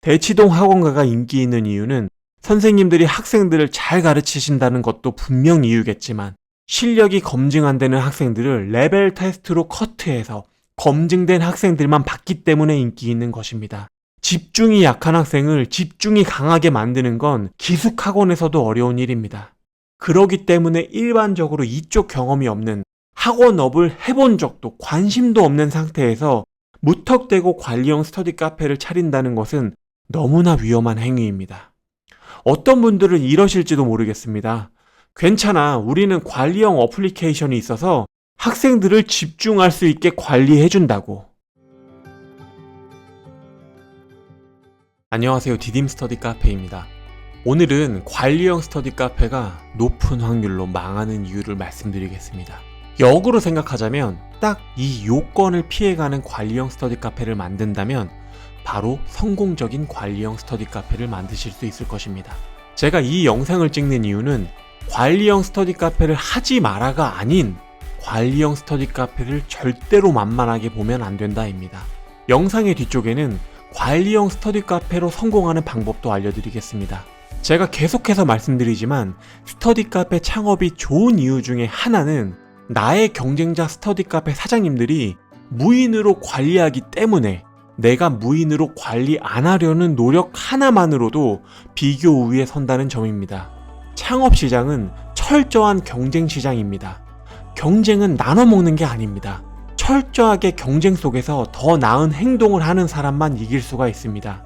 대치동 학원가가 인기 있는 이유는 선생님들이 학생들을 잘 가르치신다는 것도 분명 이유겠지만 실력이 검증 안 되는 학생들을 레벨 테스트로 커트해서 검증된 학생들만 받기 때문에 인기 있는 것입니다. 집중이 약한 학생을 집중이 강하게 만드는 건 기숙학원에서도 어려운 일입니다. 그러기 때문에 일반적으로 이쪽 경험이 없는 학원업을 해본 적도 관심도 없는 상태에서 무턱대고 관리형 스터디 카페를 차린다는 것은 너무나 위험한 행위입니다. 어떤 분들은 이러실지도 모르겠습니다. 괜찮아, 우리는 관리형 어플리케이션이 있어서 학생들을 집중할 수 있게 관리해준다고. 안녕하세요, 디딤 스터디 카페입니다. 오늘은 관리형 스터디 카페가 높은 확률로 망하는 이유를 말씀드리겠습니다. 역으로 생각하자면 딱 이 요건을 피해가는 관리형 스터디 카페를 만든다면 바로 성공적인 관리형 스터디 카페를 만드실 수 있을 것입니다. 제가 이 영상을 찍는 이유는 관리형 스터디 카페를 하지 마라가 아닌 관리형 스터디 카페를 절대로 만만하게 보면 안 된다입니다. 영상의 뒤쪽에는 관리형 스터디 카페로 성공하는 방법도 알려드리겠습니다. 제가 계속해서 말씀드리지만 스터디 카페 창업이 좋은 이유 중에 하나는 나의 경쟁자 스터디 카페 사장님들이 무인으로 관리하기 때문에 내가 무인으로 관리 안 하려는 노력 하나만으로도 비교 우위에 선다는 점입니다. 창업 시장은 철저한 경쟁 시장입니다. 경쟁은 나눠 먹는 게 아닙니다. 철저하게 경쟁 속에서 더 나은 행동을 하는 사람만 이길 수가 있습니다.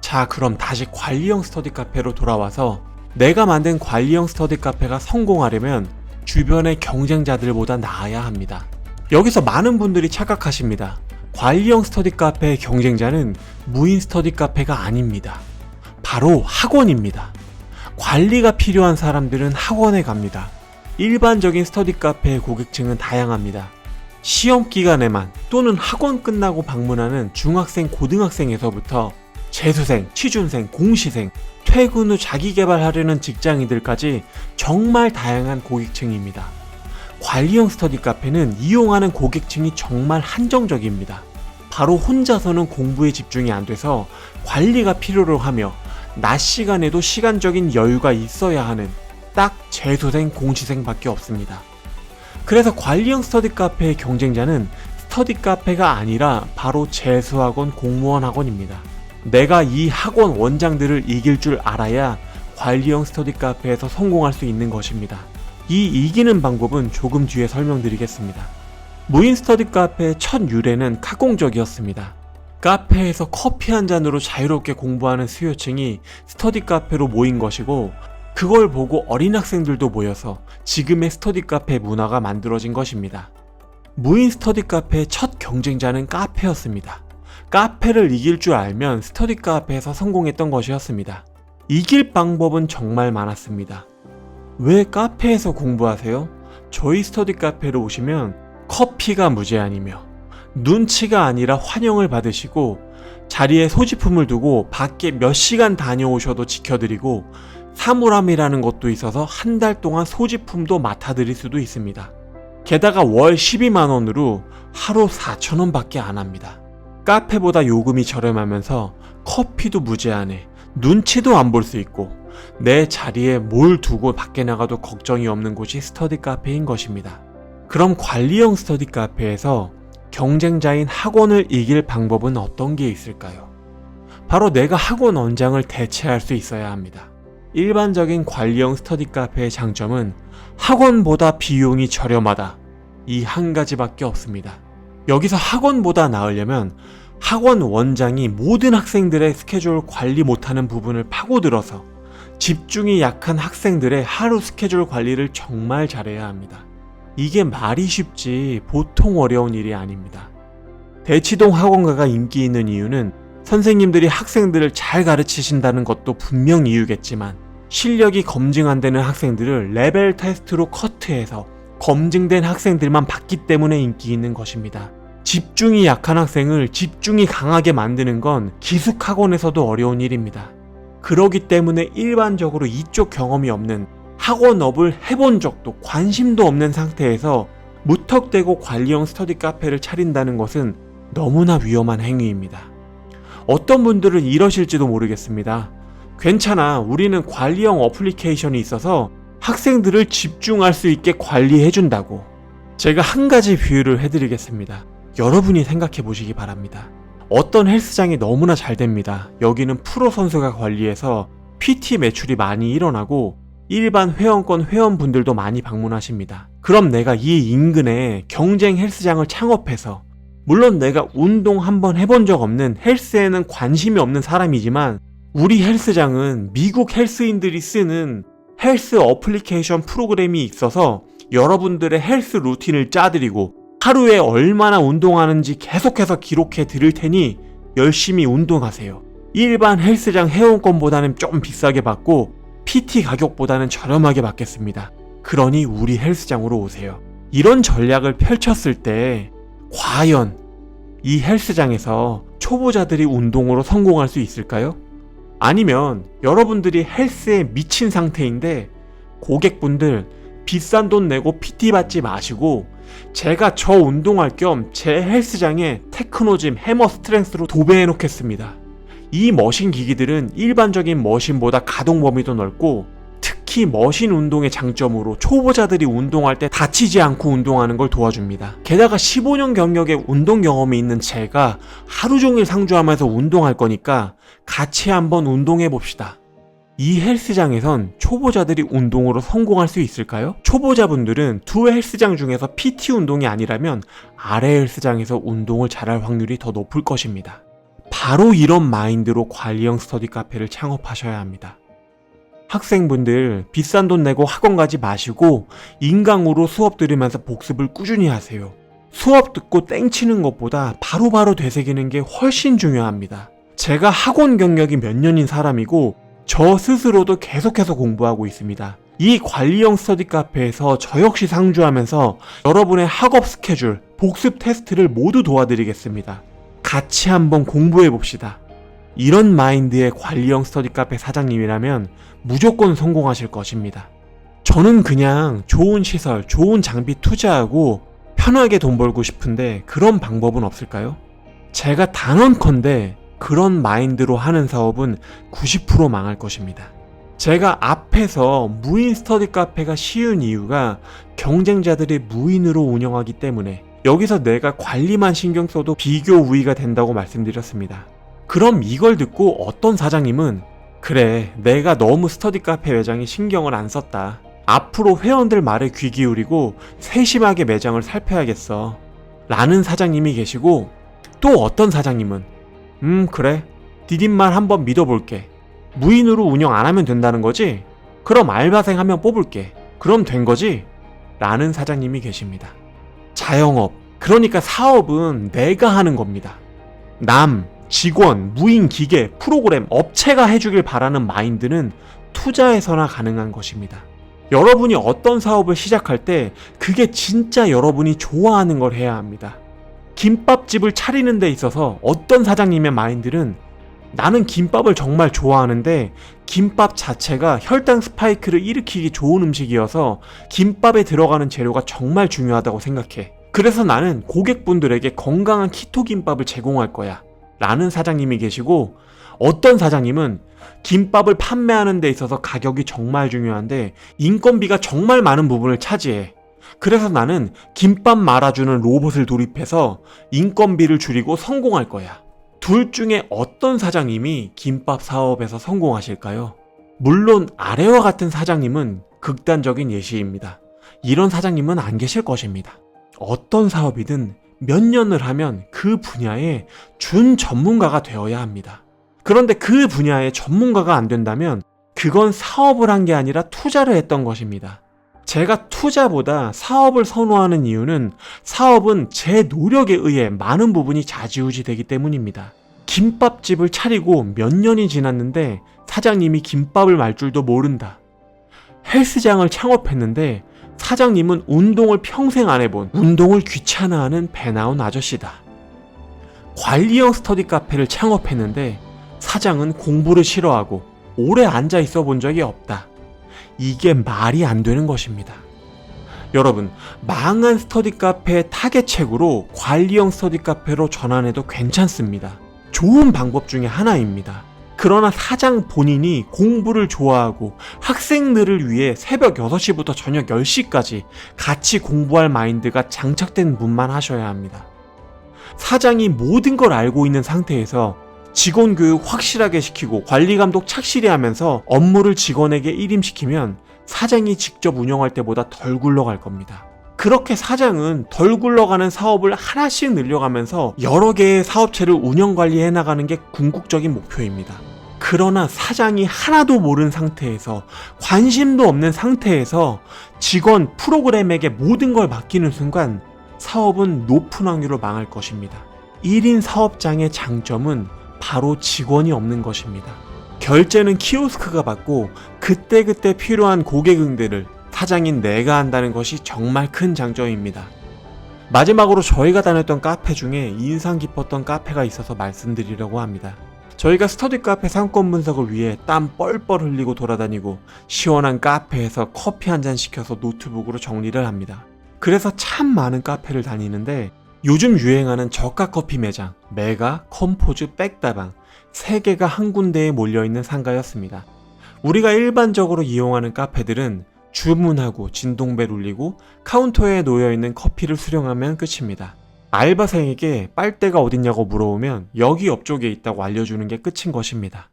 자, 그럼 다시 관리형 스터디 카페로 돌아와서 내가 만든 관리형 스터디 카페가 성공하려면 주변의 경쟁자들보다 나아야 합니다. 여기서 많은 분들이 착각하십니다. 관리형 스터디 카페의 경쟁자는 무인 스터디 카페가 아닙니다. 바로 학원입니다. 관리가 필요한 사람들은 학원에 갑니다. 일반적인 스터디 카페의 고객층은 다양합니다. 시험 기간에만 또는 학원 끝나고 방문하는 중학생, 고등학생에서부터 재수생, 취준생, 공시생, 퇴근 후 자기개발하려는 직장인들까지 정말 다양한 고객층입니다. 관리형 스터디 카페는 이용하는 고객층이 정말 한정적입니다. 바로 혼자서는 공부에 집중이 안 돼서 관리가 필요로 하며 낮 시간에도 시간적인 여유가 있어야 하는 딱 재수생, 공시생밖에 없습니다. 그래서 관리형 스터디 카페의 경쟁자는 스터디 카페가 아니라 바로 재수학원, 공무원 학원입니다. 내가 이 학원 원장들을 이길 줄 알아야 관리형 스터디 카페에서 성공할 수 있는 것입니다. 이 이기는 방법은 조금 뒤에 설명드리겠습니다. 무인 스터디 카페의 첫 유래는 카공적이었습니다. 카페에서 커피 한 잔으로 자유롭게 공부하는 수요층이 스터디 카페로 모인 것이고 그걸 보고 어린 학생들도 모여서 지금의 스터디 카페 문화가 만들어진 것입니다. 무인 스터디 카페의 첫 경쟁자는 카페였습니다. 카페를 이길 줄 알면 스터디 카페에서 성공했던 것이었습니다. 이길 방법은 정말 많았습니다. 왜 카페에서 공부하세요? 저희 스터디 카페로 오시면 커피가 무제한이며 눈치가 아니라 환영을 받으시고 자리에 소지품을 두고 밖에 몇 시간 다녀오셔도 지켜드리고 사물함이라는 것도 있어서 한 달 동안 소지품도 맡아드릴 수도 있습니다. 게다가 월 12만원으로 하루 4,000원 밖에 안 합니다. 카페보다 요금이 저렴하면서 커피도 무제한에 눈치도 안 볼 수 있고 내 자리에 뭘 두고 밖에 나가도 걱정이 없는 곳이 스터디 카페인 것입니다. 그럼 관리형 스터디 카페에서 경쟁자인 학원을 이길 방법은 어떤 게 있을까요? 바로 내가 학원 원장을 대체할 수 있어야 합니다. 일반적인 관리형 스터디 카페의 장점은 학원보다 비용이 저렴하다. 이 한 가지밖에 없습니다. 여기서 학원보다 나으려면 학원 원장이 모든 학생들의 스케줄 관리 못하는 부분을 파고들어서 집중이 약한 학생들의 하루 스케줄 관리를 정말 잘해야 합니다. 이게 말이 쉽지 보통 어려운 일이 아닙니다. 대치동 학원가가 인기 있는 이유는 선생님들이 학생들을 잘 가르치신다는 것도 분명 이유겠지만 실력이 검증 안 되는 학생들을 레벨 테스트로 커트해서 검증된 학생들만 받기 때문에 인기 있는 것입니다. 집중이 약한 학생을 집중이 강하게 만드는 건 기숙학원에서도 어려운 일입니다. 그러기 때문에 일반적으로 이쪽 경험이 없는 학원업을 해본 적도 관심도 없는 상태에서 무턱대고 관리형 스터디 카페를 차린다는 것은 너무나 위험한 행위입니다. 어떤 분들은 이러실지도 모르겠습니다. 괜찮아, 우리는 관리형 어플리케이션이 있어서 학생들을 집중할 수 있게 관리해준다고. 제가 한 가지 비유를 해드리겠습니다. 여러분이 생각해 보시기 바랍니다. 어떤 헬스장이 너무나 잘 됩니다. 여기는 프로 선수가 관리해서 PT 매출이 많이 일어나고 일반 회원권 회원분들도 많이 방문하십니다. 그럼 내가 이 인근에 경쟁 헬스장을 창업해서, 물론 내가 운동 한번 해본 적 없는, 헬스에는 관심이 없는 사람이지만 우리 헬스장은 미국 헬스인들이 쓰는 헬스 어플리케이션 프로그램이 있어서 여러분들의 헬스 루틴을 짜드리고 하루에 얼마나 운동하는지 계속해서 기록해 드릴 테니 열심히 운동하세요. 일반 헬스장 회원권보다는 좀 비싸게 받고 PT 가격보다는 저렴하게 받겠습니다. 그러니 우리 헬스장으로 오세요. 이런 전략을 펼쳤을 때 과연 이 헬스장에서 초보자들이 운동으로 성공할 수 있을까요? 아니면 여러분들이 헬스에 미친 상태인데 고객분들 비싼 돈 내고 PT 받지 마시고 제가 저 운동할 겸 제 헬스장에 테크노짐 해머 스트렝스로 도배해 놓겠습니다. 이 머신 기기들은 일반적인 머신보다 가동 범위도 넓고 특히 머신 운동의 장점으로 초보자들이 운동할 때 다치지 않고 운동하는 걸 도와줍니다. 게다가 15년 경력의 운동 경험이 있는 제가 하루 종일 상주하면서 운동할 거니까 같이 한번 운동해 봅시다. 이 헬스장에선 초보자들이 운동으로 성공할 수 있을까요? 초보자분들은 두 헬스장 중에서 PT 운동이 아니라면 아래 헬스장에서 운동을 잘할 확률이 더 높을 것입니다. 바로 이런 마인드로 관리형 스터디 카페를 창업하셔야 합니다. 학생분들 비싼 돈 내고 학원 가지 마시고 인강으로 수업 들으면서 복습을 꾸준히 하세요. 수업 듣고 땡치는 것보다 바로바로 되새기는 게 훨씬 중요합니다. 제가 학원 경력이 몇 년인 사람이고 저 스스로도 계속해서 공부하고 있습니다. 이 관리형 스터디 카페에서 저 역시 상주하면서 여러분의 학업 스케줄, 복습 테스트를 모두 도와드리겠습니다. 같이 한번 공부해 봅시다. 이런 마인드의 관리형 스터디 카페 사장님이라면 무조건 성공하실 것입니다. 저는 그냥 좋은 시설, 좋은 장비 투자하고 편하게 돈 벌고 싶은데 그런 방법은 없을까요? 제가 단언컨대 그런 마인드로 하는 사업은 90% 망할 것입니다. 제가 앞에서 무인 스터디 카페가 쉬운 이유가 경쟁자들이 무인으로 운영하기 때문에 여기서 내가 관리만 신경 써도 비교 우위가 된다고 말씀드렸습니다. 그럼 이걸 듣고 어떤 사장님은 그래, 내가 너무 스터디 카페 매장에 신경을 안 썼다. 앞으로 회원들 말에 귀 기울이고 세심하게 매장을 살펴야겠어. 라는 사장님이 계시고 또 어떤 사장님은 그래, 디딤 말 한번 믿어볼게. 무인으로 운영 안 하면 된다는 거지? 그럼 알바생 하면 뽑을게. 그럼 된 거지? 라는 사장님이 계십니다. 자영업, 그러니까 사업은 내가 하는 겁니다. 남, 직원, 무인 기계, 프로그램, 업체가 해주길 바라는 마인드는 투자에서나 가능한 것입니다. 여러분이 어떤 사업을 시작할 때 그게 진짜 여러분이 좋아하는 걸 해야 합니다. 김밥집을 차리는 데 있어서 어떤 사장님의 마인드는 나는 김밥을 정말 좋아하는데 김밥 자체가 혈당 스파이크를 일으키기 좋은 음식이어서 김밥에 들어가는 재료가 정말 중요하다고 생각해. 그래서 나는 고객분들에게 건강한 키토 김밥을 제공할 거야. 라는 사장님이 계시고 어떤 사장님은 김밥을 판매하는 데 있어서 가격이 정말 중요한데 인건비가 정말 많은 부분을 차지해. 그래서 나는 김밥 말아주는 로봇을 도입해서 인건비를 줄이고 성공할 거야. 둘 중에 어떤 사장님이 김밥 사업에서 성공하실까요? 물론 아래와 같은 사장님은 극단적인 예시입니다. 이런 사장님은 안 계실 것입니다. 어떤 사업이든 몇 년을 하면 그 분야에 준 전문가가 되어야 합니다. 그런데 그 분야의 전문가가 안 된다면 그건 사업을 한 게 아니라 투자를 했던 것입니다. 제가 투자보다 사업을 선호하는 이유는 사업은 제 노력에 의해 많은 부분이 좌지우지 되기 때문입니다. 김밥집을 차리고 몇 년이 지났는데 사장님이 김밥을 말 줄도 모른다. 헬스장을 창업했는데 사장님은 운동을 평생 안 해본, 운동을 귀찮아하는 배 나온 아저씨다. 관리형 스터디 카페를 창업했는데 사장은 공부를 싫어하고 오래 앉아 있어 본 적이 없다. 이게 말이 안 되는 것입니다. 여러분, 망한 스터디 카페의 타겟책으로 관리형 스터디 카페로 전환해도 괜찮습니다. 좋은 방법 중에 하나입니다. 그러나 사장 본인이 공부를 좋아하고 학생들을 위해 새벽 6시부터 저녁 10시까지 같이 공부할 마인드가 장착된 분만 하셔야 합니다. 사장이 모든 걸 알고 있는 상태에서 직원 교육 확실하게 시키고 관리 감독 착실히 하면서 업무를 직원에게 일임시키면 사장이 직접 운영할 때보다 덜 굴러갈 겁니다. 그렇게 사장은 덜 굴러가는 사업을 하나씩 늘려가면서 여러 개의 사업체를 운영 관리해 나가는 게 궁극적인 목표입니다. 그러나 사장이 하나도 모르는 상태에서 관심도 없는 상태에서 직원 프로그램에게 모든 걸 맡기는 순간 사업은 높은 확률로 망할 것입니다. 1인 사업장의 장점은 바로 직원이 없는 것입니다. 결제는 키오스크가 받고 그때그때 필요한 고객 응대를 사장인 내가 한다는 것이 정말 큰 장점입니다. 마지막으로 저희가 다녔던 카페 중에 인상 깊었던 카페가 있어서 말씀드리려고 합니다. 저희가 스터디 카페 상권 분석을 위해 땀 뻘뻘 흘리고 돌아다니고 시원한 카페에서 커피 한 잔 시켜서 노트북으로 정리를 합니다. 그래서 참 많은 카페를 다니는데 요즘 유행하는 저가 커피 매장, 메가, 컴포즈, 백다방 3개가 한 군데에 몰려있는 상가였습니다. 우리가 일반적으로 이용하는 카페들은 주문하고 진동벨 울리고 카운터에 놓여있는 커피를 수령하면 끝입니다. 알바생에게 빨대가 어딨냐고 물어보면 여기 옆쪽에 있다고 알려주는 게 끝인 것입니다.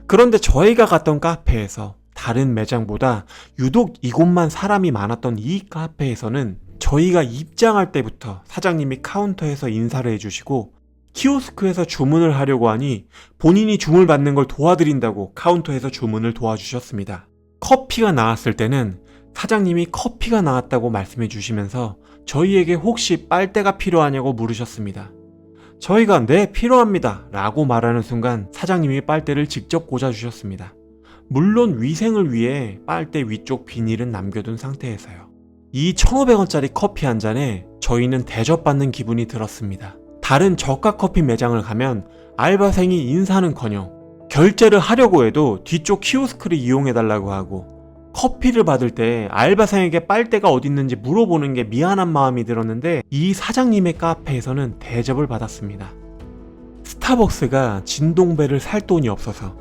그런데 저희가 갔던 카페에서 다른 매장보다 유독 이곳만 사람이 많았던 이 카페에서는 저희가 입장할 때부터 사장님이 카운터에서 인사를 해주시고 키오스크에서 주문을 하려고 하니 본인이 주문을 받는 걸 도와드린다고 카운터에서 주문을 도와주셨습니다. 커피가 나왔을 때는 사장님이 커피가 나왔다고 말씀해 주시면서 저희에게 혹시 빨대가 필요하냐고 물으셨습니다. 저희가 네, 필요합니다 라고 말하는 순간 사장님이 빨대를 직접 꽂아주셨습니다. 물론 위생을 위해 빨대 위쪽 비닐은 남겨둔 상태에서요. 이 1,500원짜리 커피 한 잔에 저희는 대접받는 기분이 들었습니다. 다른 저가 커피 매장을 가면 알바생이 인사는커녕 결제를 하려고 해도 뒤쪽 키오스크를 이용해달라고 하고 커피를 받을 때 알바생에게 빨대가 어디 있는지 물어보는 게 미안한 마음이 들었는데 이 사장님의 카페에서는 대접을 받았습니다. 스타벅스가 진동벨을 살 돈이 없어서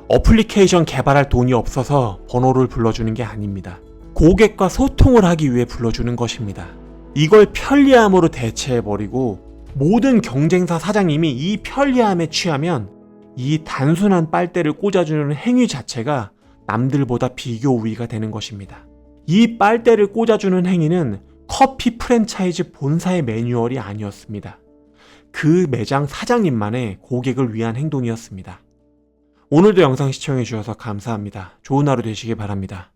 어플리케이션 개발할 돈이 없어서 번호를 불러주는 게 아닙니다. 고객과 소통을 하기 위해 불러주는 것입니다. 이걸 편리함으로 대체해버리고 모든 경쟁사 사장님이 이 편리함에 취하면 이 단순한 빨대를 꽂아주는 행위 자체가 남들보다 비교 우위가 되는 것입니다. 이 빨대를 꽂아주는 행위는 커피 프랜차이즈 본사의 매뉴얼이 아니었습니다. 그 매장 사장님만의 고객을 위한 행동이었습니다. 오늘도 영상 시청해주셔서 감사합니다. 좋은 하루 되시길 바랍니다.